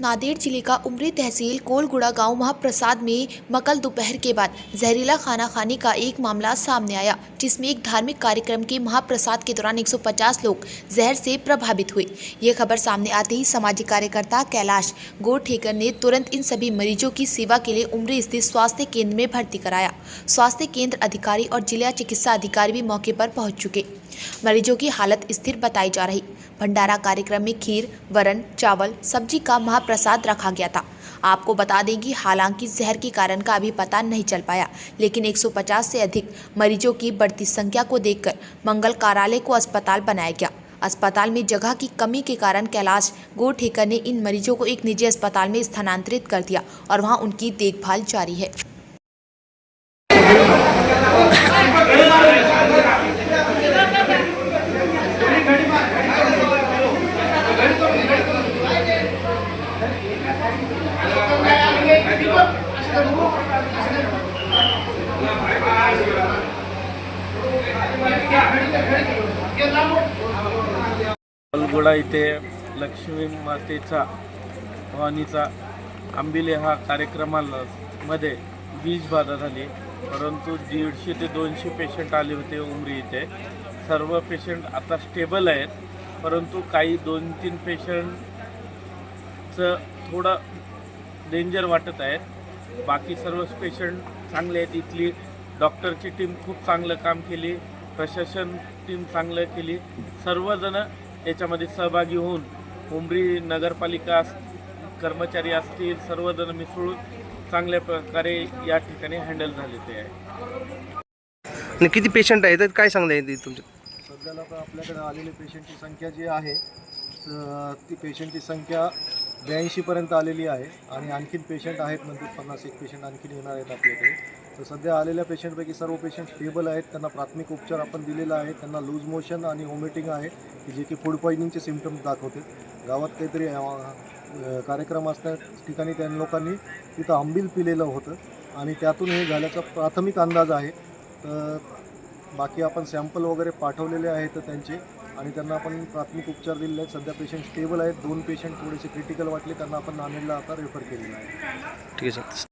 नांदेड़ जिले का उमरी तहसील कोलगुड़ा गांव महाप्रसाद में मकल दोपहर के बाद जहरीला खाना खाने का एक मामला सामने आया, जिसमें एक धार्मिक कार्यक्रम के महाप्रसाद के दौरान 150 लोग जहर से प्रभावित हुए। यह खबर सामने आते ही सामाजिक कार्यकर्ता कैलाश गोठेकर ने तुरंत इन सभी मरीजों की सेवा के लिए उमरी स्थित स्वास्थ्य केंद्र में भर्ती कराया। स्वास्थ्य केंद्र अधिकारी और जिला चिकित्सा अधिकारी भी मौके पर पहुंच चुके। मरीजों की हालत स्थिर बताई जा रही। भंडारा कार्यक्रम में खीर, वरण, चावल, सब्जी का महाप्रसाद रखा गया था। आपको बता दें कि हालांकि जहर के कारण का अभी पता नहीं चल पाया, लेकिन 150 से अधिक मरीजों की बढ़ती संख्या को देखकर मंगल कार्यालय को अस्पताल बनाया गया। अस्पताल में जगह की कमी के कारण कैलाश गोठेकर ने इन मरीजों को एक निजी अस्पताल में स्थानांतरित कर दिया और वहां उनकी देखभाल जारी है। कोलगुड़ा इथे लक्ष्मी मातेचा भवानीचा आंबिले हा कार्यक्रमामध्ये विषबाधा झाली, परंतु 150 ते 200 पेशंट आले होते उमरी इथे। सर्व पेशंट आता स्टेबल आहेत, परंतु काही 2-3 पेशंटचं थोडं डेंजर वाटत आहेत। बाकी सर्व पेशंट चांगले आहेत। इथली डॉक्टरची टीम खूप चांगलं काम केली, प्रशासन टीम चांगलं केली। सर्वजण याच्यामध्ये सहभागी होऊन उमरी नगरपालिका कर्मचारी असतील, सर्वजण मिसळून चांगल्या प्रकारे या ठिकाणी हँडल झालेले आहे। किती पेशंट आहेत, काय सांगता येईल तुमच्या? सध्याला तर आपल्याकडे आलेले पेशंटची संख्या जी आहे ती पेशंटची संख्या 82 पर्यंत आलेली आहे आणि आणखीन पेशंट आहेत, म्हणजे 50-1 पेशंट आणखीन येणार आहेत आपल्याकडे। तर सध्या आलेल्या पेशंटपैकी सर्व पेशंट स्टेबल आहेत। त्यांना प्राथमिक उपचार आपण दिलेला आहे। त्यांना लूज मोशन आणि वॉमिटिंग आहे, की जे की फूड पॉइझनिंगचे सिम्पटम्स दाखवते। गावात काहीतरी कार्यक्रम असत्या ठिकाणी त्या लोकांनी तिथं आंबील पिलेलं होतं आणि त्यातून हे झाल्याचा प्राथमिक अंदाज आहे। तर बाकी आपण सॅम्पल वगैरे पाठवलेले आहेत त्यांचे आणि त्यांना आपण प्राथमिक उपचार दिलेले आहेत। सध्या पेशंट स्टेबल आहेत। 2 पेशंट थोडेसे क्रिटिकल वाटले, त्यांना आपण नांदेडला आता रेफर केलेलं आहे। ठीक आहे सर।